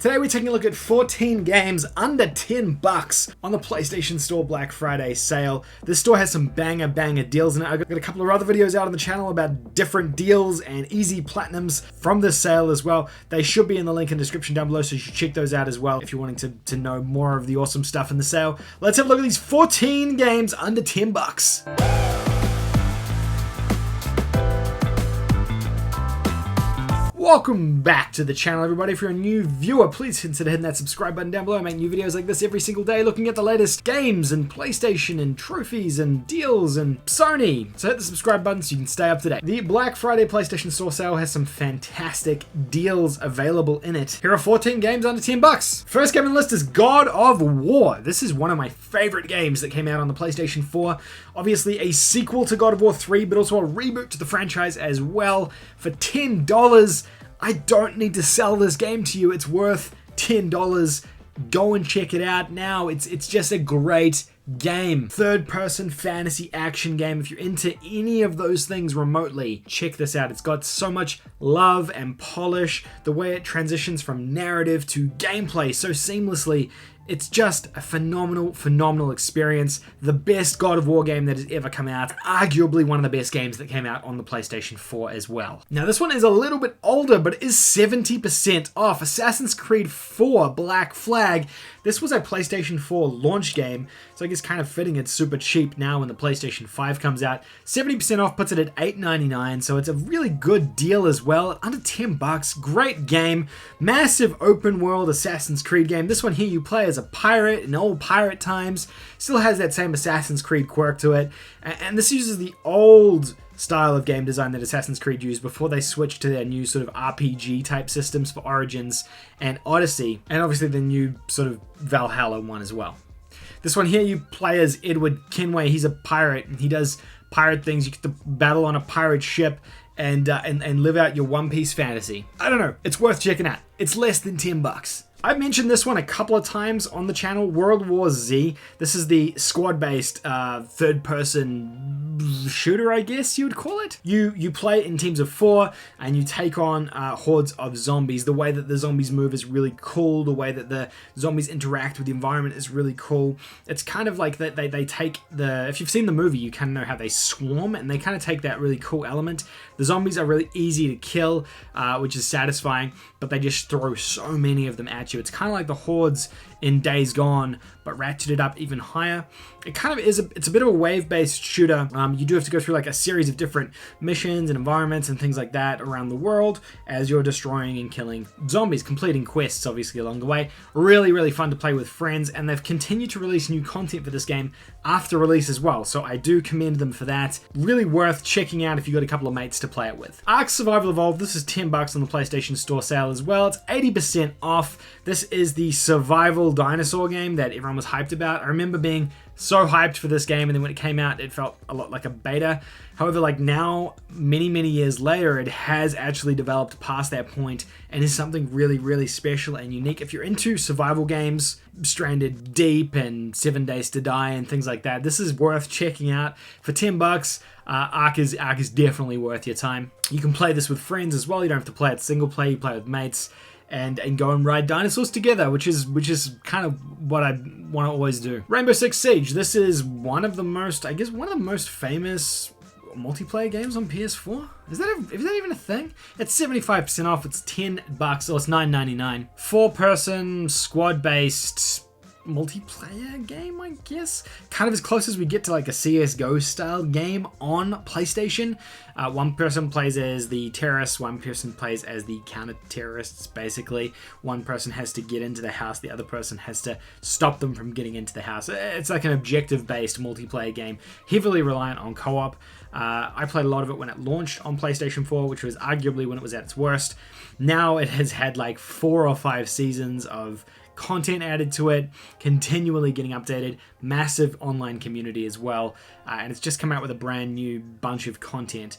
Today we're taking a look at 14 games under 10 bucks on the PlayStation Store Black Friday sale. This store has some banger deals in it. I've got a couple of other videos out on the channel about different deals and easy platinums from this sale as well. They should be in the link in the description down below, so you should check those out as well if you're wanting to know more of the awesome stuff in the sale. Let's have a look at these 14 games under 10 bucks. Welcome back to the channel, everybody. If you're a new viewer, please consider hitting that subscribe button down below. I make new videos like this every single day looking at the latest games and PlayStation and trophies and deals and Sony. So hit the subscribe button so you can stay up to date. The Black Friday PlayStation Store sale has some fantastic deals available in it. Here are 14 games under 10 bucks. First game on the list is God of War. This is one of my favorite games that came out on the PlayStation 4. Obviously a sequel to God of War 3, but also a reboot to the franchise as well. For $10, I don't need to sell this game to you. It's worth $10. Go and check it out now. It's just a great game. Third-person fantasy action game. If you're into any of those things remotely, check this out. It's got so much love and polish. The way it transitions from narrative to gameplay so seamlessly. It's just a phenomenal experience. The best God of War game that has ever come out. Arguably one of the best games that came out on the PlayStation 4 as well. Now this one is a little bit older, but it is 70% off. Assassin's Creed 4 Black Flag. This was a PlayStation 4 launch game, so I guess kind of fitting it's super cheap now when the PlayStation 5 comes out. 70% off puts it at $8.99, so it's a really good deal as well. Under 10 bucks, great game. Massive open world Assassin's Creed game. This one here you play as a pirate in old pirate times. Still has that same Assassin's Creed quirk to it. And this uses the old style of game design that Assassin's Creed used before they switched to their new sort of RPG type systems for Origins and Odyssey, and obviously the new sort of Valhalla one as well. This one here you play as Edward Kenway. He's a pirate and he does pirate things. You get to battle on a pirate ship and live out your One Piece fantasy. I don't know, it's worth checking out. It's less than 10 bucks. I've mentioned this one a couple of times on the channel, World War Z. This is the squad-based third-person shooter, I guess you would call it. You play in teams of 4 and you take on hordes of zombies. The way that the zombies move is really cool. The way that the zombies interact with the environment is really cool. It's kind of like that they take the... If you've seen the movie, you kind of know how they swarm, and they kind of take that really cool element. The zombies are really easy to kill, which is satisfying, but they just throw so many of them at you. It's kind of like the hordes in Days Gone, but ratcheted up even higher. It kind of is, it's a bit of a wave-based shooter. You do have to go through like a series of different missions and environments and things like that around the world as you're destroying and killing zombies, completing quests obviously along the way. Really fun to play with friends, and they've continued to release new content for this game after release as well, so I do commend them for that. Really worth checking out if you've got a couple of mates to play it with. Ark Survival Evolved, this is 10 bucks on the PlayStation Store sale as well. It's 80% off. This is the survival dinosaur game that everyone was hyped about. I remember being so hyped for this game, and then when it came out it felt a lot like a beta. However, like now, many years later, it has actually developed past that point and is something really special and unique. If you're into survival games, Stranded Deep and 7 Days to Die and things like that, this is worth checking out. For 10 bucks, Ark is definitely worth your time. You can play this with friends as well. You don't have to play it single player, you play with mates and go and ride dinosaurs together, which is kind of what I want to always do. Rainbow Six Siege. This is one of the most famous multiplayer games on PS4. Is that even a thing? It's 75% off. It's 10 bucks, or it's $9.99. 4-person squad-based multiplayer game, I guess. Kind of as close as we get to like a CSGO style game on PlayStation. One person plays as the terrorists, one person plays as the counter-terrorists, basically. One person has to get into the house, the other person has to stop them from getting into the house. It's like an objective-based multiplayer game, heavily reliant on co-op. I played a lot of it when it launched on PlayStation 4, which was arguably when it was at its worst. Now it has had like 4 or 5 seasons of content added to it, continually getting updated, massive online community as well, and it's just come out with a brand new bunch of content,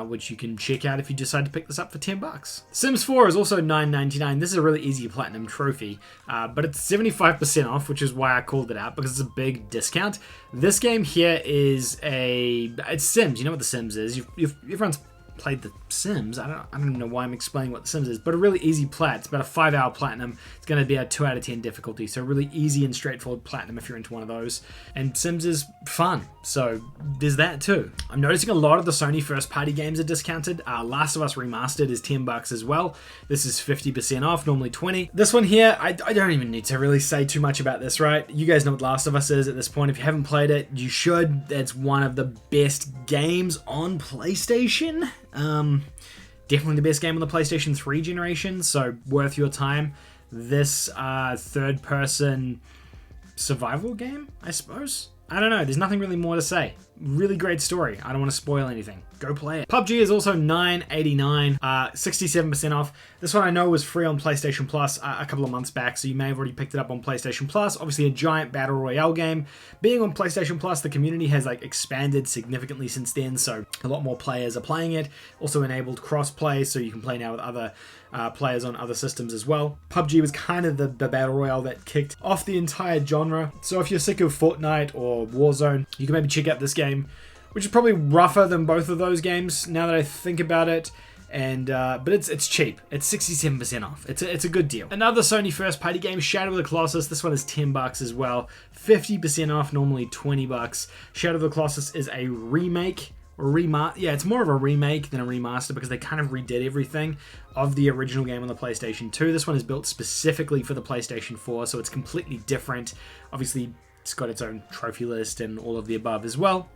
which you can check out if you decide to pick this up for 10 bucks. Sims 4 is also $9.99. This is a really easy platinum trophy, but it's 75% off, which is why I called it out, because it's a big discount. This game here is it's Sims. You know what The Sims is. Everyone's played The Sims, I don't even know why I'm explaining what The Sims is, but a really easy plat. It's about a 5-hour platinum. It's going to be a 2 out of 10 difficulty, so really easy and straightforward platinum if you're into one of those. And Sims is fun, so there's that too. I'm noticing a lot of the Sony first-party games are discounted. Last of Us Remastered is $10 as well. This is 50% off, normally 20. This one here, I don't even need to really say too much about this, right? You guys know what Last of Us is at this point. If you haven't played it, you should. It's one of the best games on PlayStation. Definitely the best game on the PlayStation 3 generation, so worth your time. This third-person survival game, I suppose? I don't know, there's nothing really more to say. Really great story. I don't want to spoil anything. Go play it. PUBG is also $9.89, 67% off. This one I know was free on PlayStation Plus a couple of months back, so you may have already picked it up on PlayStation Plus. Obviously a giant battle royale game. Being on PlayStation Plus, the community has like expanded significantly since then, so a lot more players are playing it. Also enabled cross-play, so you can play now with other players on other systems as well. PUBG was kind of the battle royale that kicked off the entire genre. So if you're sick of Fortnite or Warzone, you can maybe check out this game, which is probably rougher than both of those games now that I think about it. And but it's cheap. It's 67% off. It's a good deal. Another Sony first party game, Shadow of the Colossus. This one is $10 as well. 50% off, normally $20. Shadow of the Colossus is a remake. Yeah, it's more of a remake than a remaster because they kind of redid everything of the original game on the PlayStation 2. This one is built specifically for the PlayStation 4, so it's completely different. Obviously, it's got its own trophy list and all of the above as well.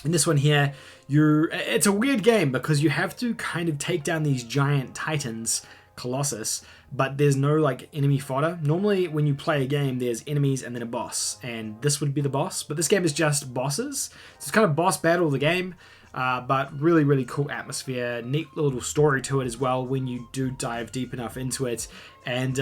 In this one here, it's a weird game because you have to kind of take down these giant titans, Colossus, but there's no like enemy fodder. Normally when you play a game, there's enemies and then a boss, and this would be the boss, but this game is just bosses. So it's kind of boss battle of the game, but really, really cool atmosphere, neat little story to it as well when you do dive deep enough into it, and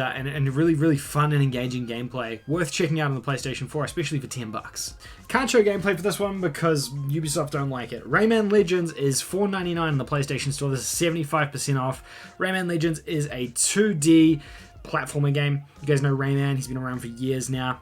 really, really fun and engaging gameplay. Worth checking out on the PlayStation 4, especially for $10. Can't show gameplay for this one because Ubisoft don't like it. Rayman Legends is $4.99 on the PlayStation Store. This is 75% off. Rayman Legends is a 2D platformer game. You guys know Rayman, he's been around for years now.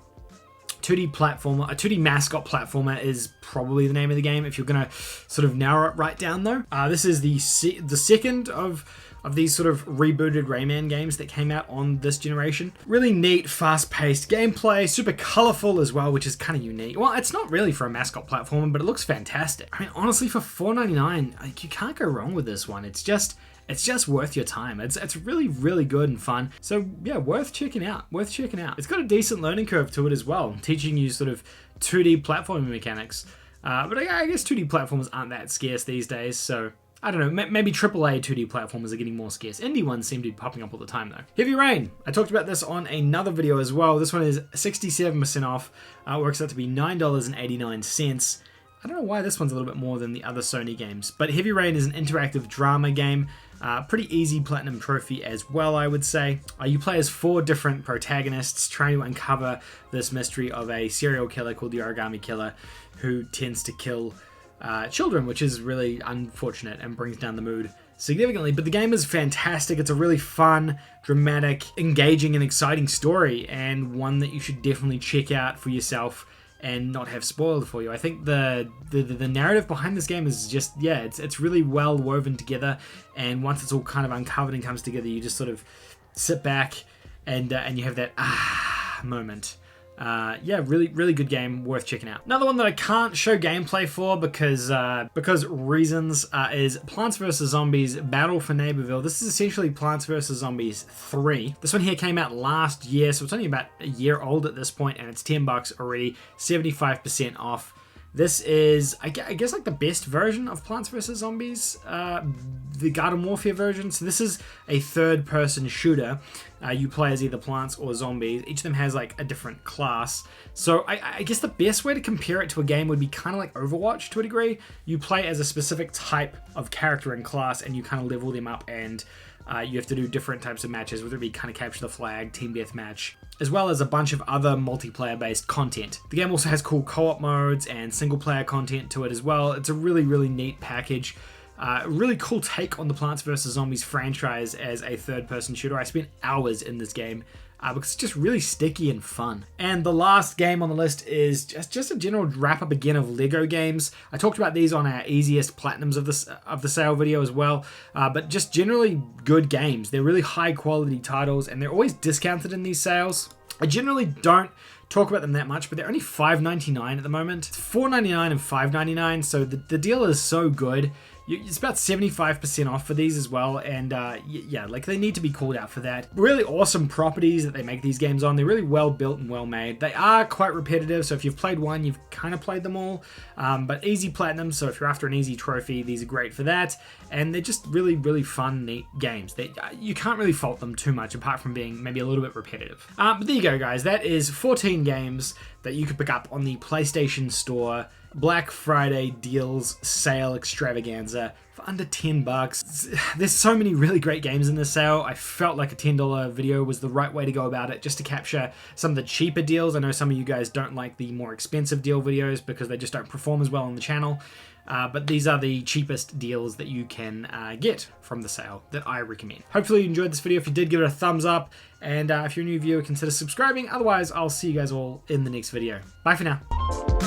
2D platformer, a 2D mascot platformer is probably the name of the game if you're gonna sort of narrow it right down though. This is the second of these sort of rebooted Rayman games that came out on this generation. Really neat, fast-paced gameplay, super colorful as well, which is kind of unique. Well, it's not really for a mascot platformer, but it looks fantastic. I mean, honestly, for $4.99, like, you can't go wrong with this one. It's just worth your time. It's really, really good and fun. So yeah, worth checking out. It's got a decent learning curve to it as well, teaching you sort of 2D platforming mechanics. But I guess 2D platformers aren't that scarce these days, so I don't know, maybe AAA 2D platformers are getting more scarce. Indie ones seem to be popping up all the time though. Heavy Rain, I talked about this on another video as well. This one is 67% off. Works out to be $9.89. I don't know why this one's a little bit more than the other Sony games, but Heavy Rain is an interactive drama game. Pretty easy platinum trophy as well, I would say. You play as 4 different protagonists trying to uncover this mystery of a serial killer called the Origami Killer who tends to kill children, which is really unfortunate and brings down the mood significantly. But the game is fantastic. It's a really fun, dramatic, engaging, and exciting story, and one that you should definitely check out for yourself and not have spoiled for you. I think the narrative behind this game is just, yeah, it's really well woven together, and once it's all kind of uncovered and comes together, you just sort of sit back and you have that moment. Yeah, really good game, worth checking out. Another one that I can't show gameplay for because reasons is Plants vs. Zombies Battle for Neighborville. This is essentially Plants vs. Zombies 3. This one here came out last year, so it's only about a year old at this point, and it's $10 already, 75% off. This is, I guess, like the best version of Plants vs. Zombies, the Garden Warfare version. So this is a third-person shooter. You play as either plants or zombies. Each of them has like a different class. So I guess the best way to compare it to a game would be kind of like Overwatch to a degree. You play as a specific type of character and class, and you kind of level them up, and you have to do different types of matches, whether it be kind of capture the flag, team deathmatch, as well as a bunch of other multiplayer-based content. The game also has cool co-op modes and single-player content to it as well. It's a really, really neat package. Really cool take on the Plants vs. Zombies franchise as a third-person shooter. I spent hours in this game because it's just really sticky and fun. And the last game on the list is just a general wrap-up again of Lego games. I talked about these on our easiest platinums of the sale video as well, but just generally good games. They're really high-quality titles, and they're always discounted in these sales. I generally don't talk about them that much, but they're only $5.99 at the moment. It's $4.99 and $5.99, so the deal is so good. It's about 75% off for these as well, and yeah, like they need to be called out for that. Really awesome properties that they make these games on. They're really well built and well made. They are quite repetitive, so if you've played one, you've kind of played them all, but easy platinum, so if you're after an easy trophy, these are great for that, and they're just really, really fun, neat games. You can't really fault them too much, apart from being maybe a little bit repetitive. But there you go, guys. That is 14 games that you could pick up on the PlayStation Store Black Friday deals sale extravaganza for under 10 bucks. There's so many really great games in this sale. I felt like a $10 video was the right way to go about it, just to capture some of the cheaper deals. I know some of you guys don't like the more expensive deal videos because they just don't perform as well on the channel. But these are the cheapest deals that you can get from the sale that I recommend. Hopefully you enjoyed this video. If you did, give it a thumbs up. And if you're a new viewer, consider subscribing. Otherwise, I'll see you guys all in the next video. Bye for now.